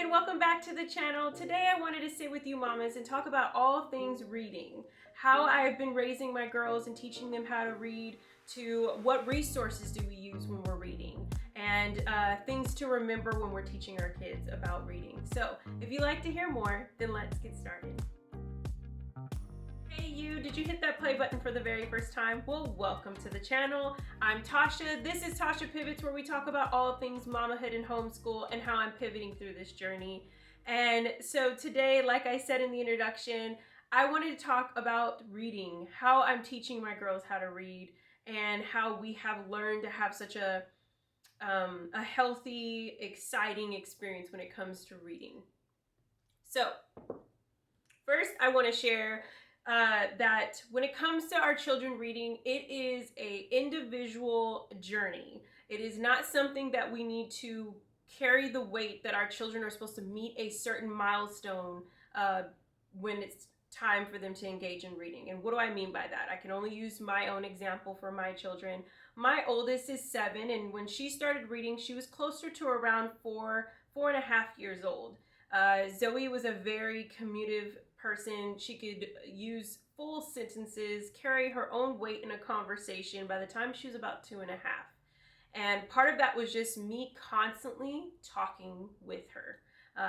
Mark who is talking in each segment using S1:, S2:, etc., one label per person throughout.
S1: and welcome back to the channel. Today I wanted to sit with you mamas and talk about all things reading. How I've been raising my girls and teaching them how to read, to what resources do we use when we're reading, and things to remember when we're teaching our kids about reading. So if you'd like to hear more, then let's get started. Hey you, did you hit that play button for the very first time? Well, welcome to the channel. I'm Tasha. This is Tasha Pivots, where we talk about all things mamahood and homeschool and how I'm pivoting through this journey. And so today, like I said in the introduction, I wanted to talk about reading, how I'm teaching my girls how to read, and how we have learned to have such a healthy, exciting experience when it comes to reading. So first, I want to share that when it comes to our children reading, it is an individual journey. It is not something that we need to carry the weight that our children are supposed to meet a certain milestone when it's time for them to engage in reading. And what do I mean by that? I can only use my own example for my children. My oldest is 7, and when she started reading, she was closer to around 4.5 years old. Zoe was a very communicative person. She could use full sentences, carry her own weight in a conversation by the time she was about 2.5. And part of that was just me constantly talking with her,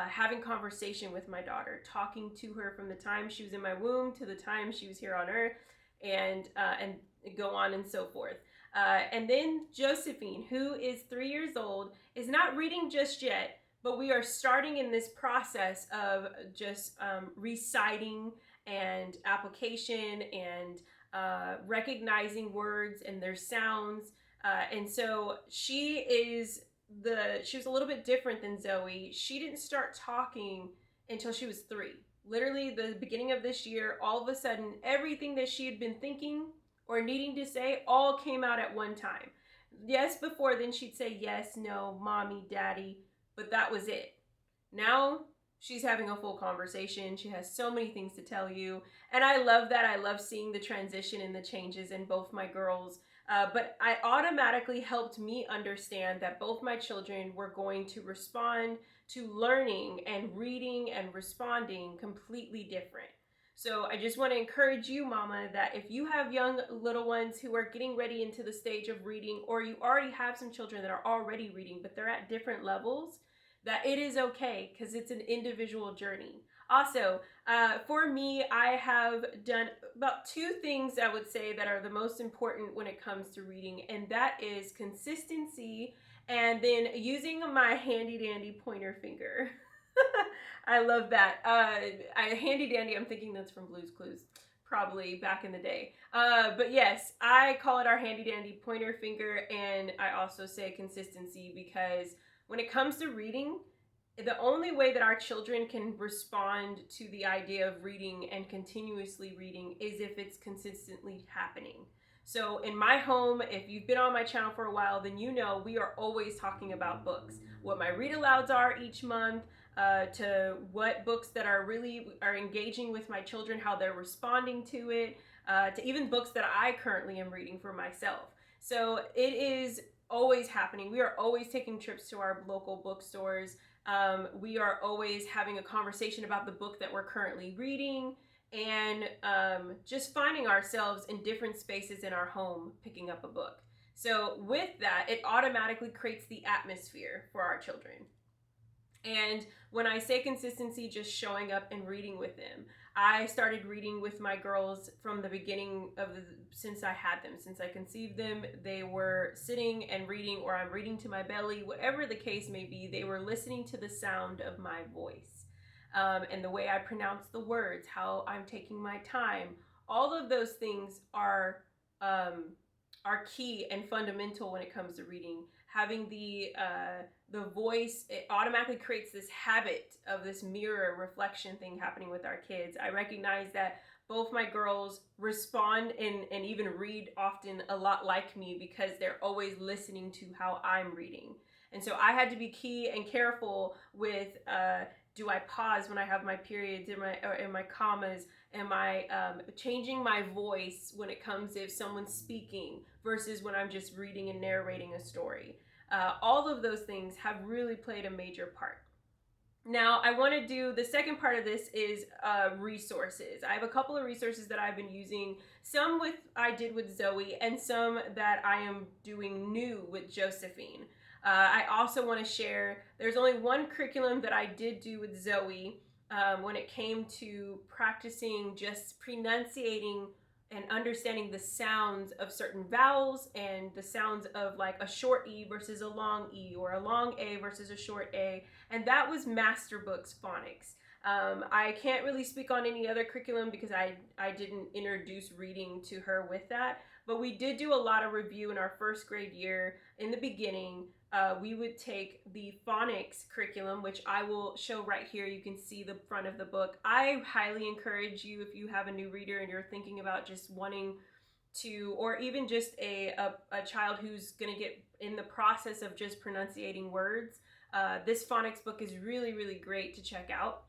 S1: having conversation with my daughter, talking to her from the time she was in my womb to the time she was here on earth, and go on and so forth. And then Josephine, who is 3 years old, is not reading just yet, but we are starting in this process of just reciting and application and recognizing words and their sounds. And so she was a little bit different than Zoe. She didn't start talking until she was 3. Literally the beginning of this year, all of a sudden, everything that she had been thinking or needing to say all came out at one time. Yes, before then she'd say yes, no, mommy, daddy, but that was it. Now she's having a full conversation. She has so many things to tell you. And I love that. I love seeing the transition and the changes in both my girls. But I automatically helped me understand that both my children were going to respond to learning and reading and responding completely different. So I just want to encourage you, mama, that if you have young little ones who are getting ready into the stage of reading, or you already have some children that are already reading, but they're at different levels, that it is okay, because it's an individual journey. Also, for me, I have done about 2 things I would say that are the most important when it comes to reading, and that is consistency and then using my handy dandy pointer finger. I love that. Handy dandy, I'm thinking that's from Blue's Clues, probably back in the day. But yes, I call it our handy dandy pointer finger, and I also say consistency, because when it comes to reading, the only way that our children can respond to the idea of reading and continuously reading is if it's consistently happening. So in my home, if you've been on my channel for a while, then you know we are always talking about books, what my read alouds are each month, to what books that are engaging with my children, how they're responding to it, to even books that I currently am reading for myself. So it is always happening. We are always taking trips to our local bookstores. We are always having a conversation about the book that we're currently reading, and just finding ourselves in different spaces in our home picking up a book. So with that, it automatically creates the atmosphere for our children. And when I say consistency, just showing up and reading with them. I started reading with my girls from the beginning since I had them, since I conceived them. They were sitting and reading, or I'm reading to my belly, whatever the case may be. They were listening to the sound of my voice, and the way I pronounce the words, how I'm taking my time. All of those things are key and fundamental when it comes to reading. Having the voice, it automatically creates this habit of this mirror reflection thing happening with our kids. I recognize that both my girls respond and even read often a lot like me, because they're always listening to how I'm reading. And so I had to be key and careful with, do I pause when I have my periods, in my commas? Am I changing my voice when it comes if someone's speaking versus when I'm just reading and narrating a story? All of those things have really played a major part. Now, I want to do the second part of this is resources. I have a couple of resources that I've been using. Some I did with Zoe, and some that I am doing new with Josephine. I also want to share, there's only one curriculum that I did do with Zoe when it came to practicing just pronunciating and understanding the sounds of certain vowels and the sounds of like a short E versus a long E, or a long A versus a short A, and that was Master Books Phonics. I can't really speak on any other curriculum because I didn't introduce reading to her with that, but we did do a lot of review in our first grade year. In the beginning, we would take the phonics curriculum, which I will show right here. You can see the front of the book. I highly encourage you, if you have a new reader and you're thinking about just wanting to, or even just a child who's going to get in the process of just pronunciating words, this phonics book is really, really great to check out.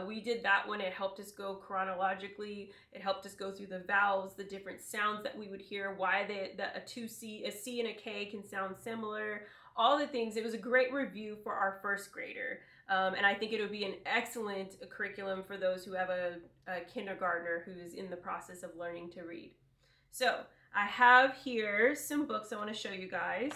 S1: We did that one. It helped us go chronologically. It helped us go through the vowels, the different sounds that we would hear, why a C and a K can sound similar, all the things. It was a great review for our first grader. And I think it would be an excellent curriculum for those who have a kindergartner who's in the process of learning to read. So I have here some books I want to show you guys.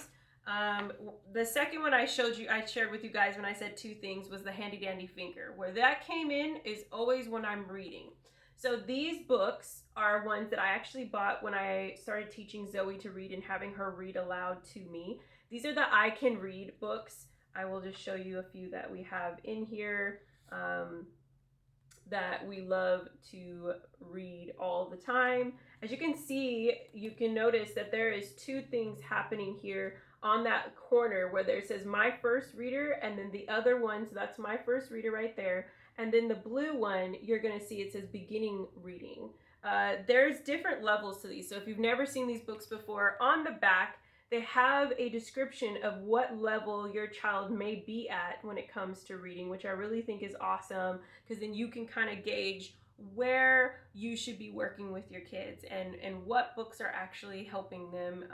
S1: The second one I shared with you guys when I said two things, was the Handy Dandy Finger. Where that came in is always when I'm reading. So these books are ones that I actually bought when I started teaching Zoe to read and having her read aloud to me. These are the I Can Read books. I will just show you a few that we have in here that we love to read all the time. As you can see, you can notice that there is two things happening here on that corner where there says my first reader, and then the other one, so that's my first reader right there, and then the blue one, you're going to see it says beginning reading. There's different levels to these, so if you've never seen these books before, on the back they have a description of what level your child may be at when it comes to reading, which I really think is awesome, because then you can kind of gauge where you should be working with your kids and what books are actually helping them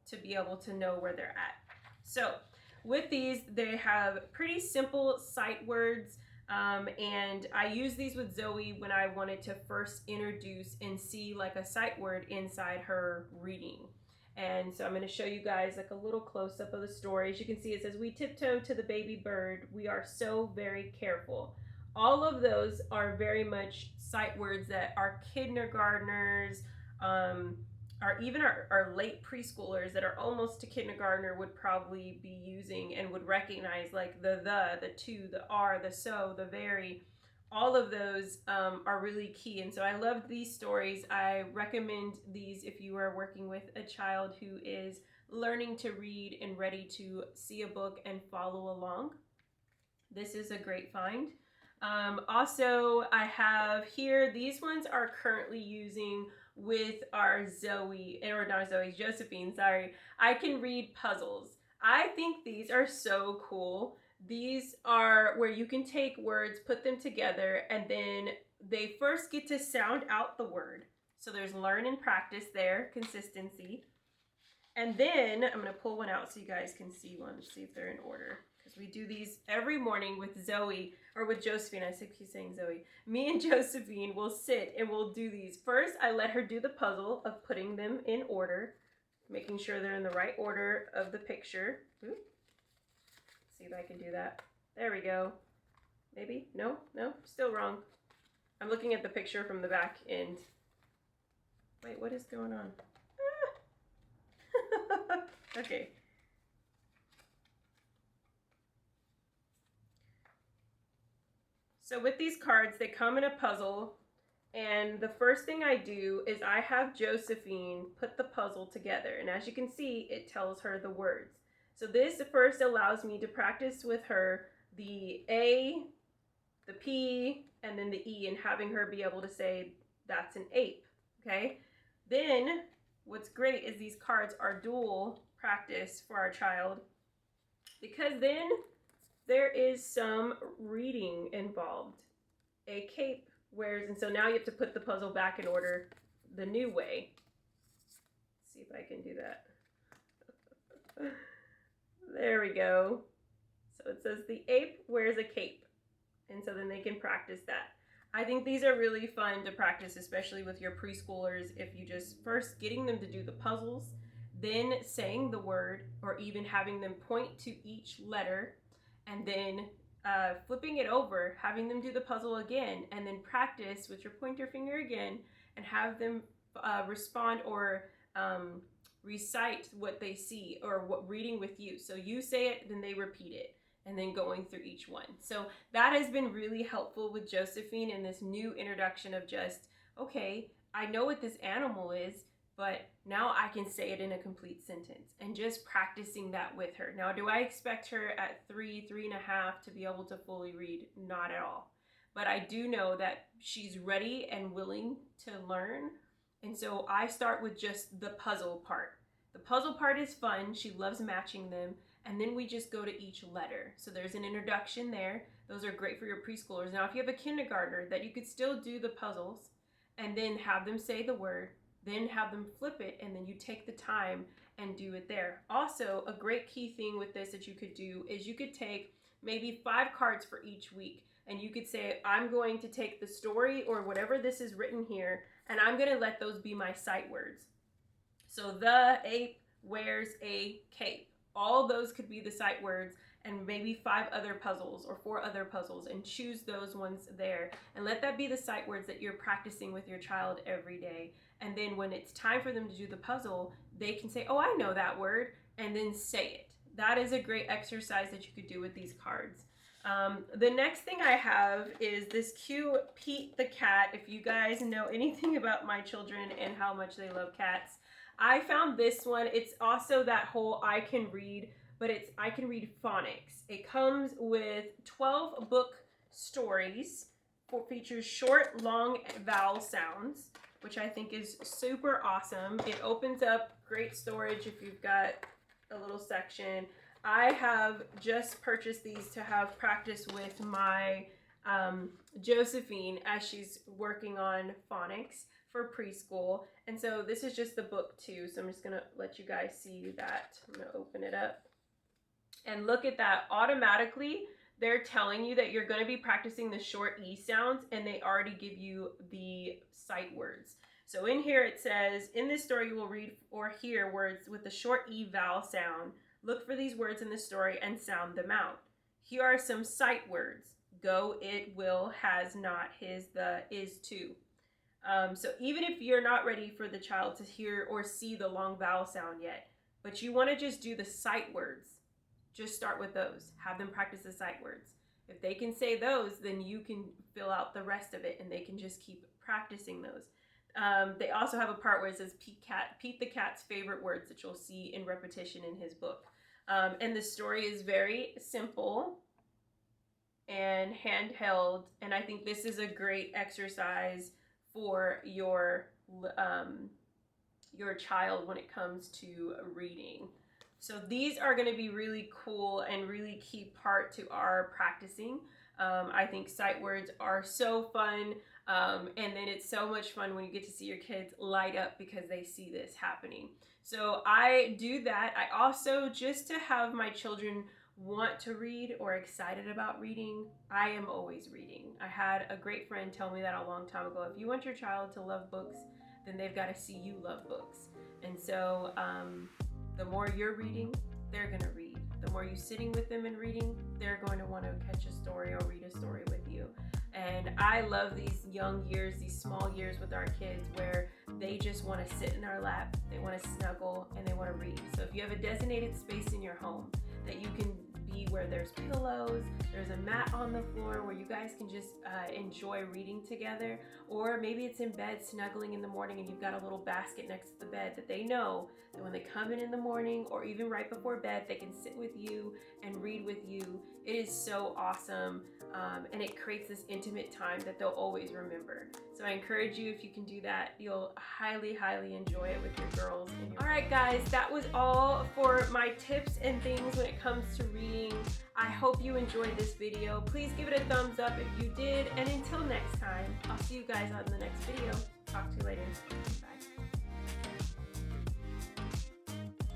S1: to be able to know where they're at. So with these, they have pretty simple sight words, and I use these with Zoe when I wanted to first introduce and see like a sight word inside her reading. And so I'm going to show you guys like a little close-up of the story. As you can see, it says, "We tiptoe to the baby bird. We are so very careful." All of those are very much sight words that our kindergartners, or even our late preschoolers that are almost to kindergartner would probably be using and would recognize, like the to, the are, the so, the very. All of those are really key. And so I love these stories. I recommend these if you are working with a child who is learning to read and ready to see a book and follow along. This is a great find. Also, I have here, these ones are currently using with our Zoe, or not Zoe, Josephine, sorry. I Can Read puzzles. I think these are so cool. These are where you can take words, put them together, and then they first get to sound out the word. So there's learn and practice there, consistency. And then I'm going to pull one out so you guys can see one, see if they're in order. Because we do these every morning with Zoe, or with Josephine. I keep saying Zoe. Me and Josephine will sit and we'll do these. First, I let her do the puzzle of putting them in order, making sure they're in the right order of the picture. Ooh. See if I can do that. There we go. Maybe? No, still wrong. I'm looking at the picture from the back end. Wait, what is going on? Ah. Okay. So with these cards, they come in a puzzle, and the first thing I do is I have Josephine put the puzzle together, and as you can see, it tells her the words. So this first allows me to practice with her the A, the P, and then the E, and having her be able to say that's an ape, okay? Then what's great is these cards are dual practice for our child, because then there is some reading involved. A cape wears, and so now you have to put the puzzle back in order the new way. Let's see if I can do that. There we go. So So it says the ape wears a cape. And so then they can practice that. I think these are really fun to practice, especially with your preschoolers, if you just first getting them to do the puzzles, then saying the word, or even having them point to each letter, and then flipping it over, having them do the puzzle again, and then practice with your pointer finger again, and have them respond or recite what they see, or what reading with you. So you say it, then they repeat it, and then going through each one. So that has been really helpful with Josephine in this new introduction of just, okay, I know what this animal is, but now I can say it in a complete sentence, and just practicing that with her. Now, do I expect her at 3.5 to be able to fully read? Not at all. But I do know that she's ready and willing to learn. And so I start with just the puzzle part. The puzzle part is fun. She loves matching them. And then we just go to each letter. So there's an introduction there. Those are great for your preschoolers. Now, if you have a kindergartner, that you could still do the puzzles and then have them say the word, then have them flip it, and then you take the time and do it there. Also, a great key thing with this that you could do is you could take maybe 5 cards for each week, and you could say, I'm going to take the story or whatever this is written here, and I'm going to let those be my sight words. So the ape wears a cape. All those could be the sight words, and maybe 5 other puzzles or 4 other puzzles, and choose those ones there, and let that be the sight words that you're practicing with your child every day. And then when it's time for them to do the puzzle, they can say, oh, I know that word, and then say it. That is a great exercise that you could do with these cards. The next thing I have is this cute Pete the cat. If you guys know anything about my children and how much they love cats, I found this one. It's also that whole I can read, but it's I can read phonics. It comes with 12 book stories, features short, long vowel sounds, which I think is super awesome. It opens up great storage if you've got a little section. I have just purchased these to have practice with my Josephine as she's working on phonics for preschool. And so this is just the book too. So I'm just gonna let you guys see that. I'm gonna open it up. And look at that, automatically they're telling you that you're going to be practicing the short E sounds, and they already give you the sight words. So in here it says, in this story you will read or hear words with the short E vowel sound. Look for these words in the story and sound them out. Here are some sight words. Go, it, will, has, not, his, the, is, to. So even if you're not ready for the child to hear or see the long vowel sound yet, but you want to just do the sight words, just start with those. Have them practice the sight words. If they can say those, then you can fill out the rest of it, and they can just keep practicing those. They also have a part where it says Pete the cat's favorite words that you'll see in repetition in his book. And the story is very simple and handheld, and I think this is a great exercise for your child when it comes to reading. So these are going to be really cool and really key part to our practicing. I think sight words are so fun, and then it's so much fun when you get to see your kids light up because they see this happening. So I do that. I also, just to have my children want to read or excited about reading, I am always reading. I had a great friend tell me that a long time ago. If you want your child to love books, then they've got to see you love books. And so the more you're reading, they're going to read. The more you're sitting with them and reading, they're going to want to catch a story or read a story with you. And I love these young years, these small years with our kids where they just want to sit in our lap, they want to snuggle, and they want to read. So if you have a designated space in your home that you can be where there's pillows, there's a mat on the floor where you guys can just enjoy reading together, or maybe it's in bed snuggling in the morning and you've got a little basket next to the bed that they know that when they come in the morning or even right before bed, they can sit with you and read with you. It is so awesome, and it creates this intimate time that they'll always remember. So I encourage you, if you can do that, you'll highly, highly enjoy it with your girls. All right, guys, that was all for my tips and things when it comes to reading. I hope you enjoyed this video. Please give it a thumbs up if you did, and until next time, I'll see you guys on the next video. Talk to you later. Bye.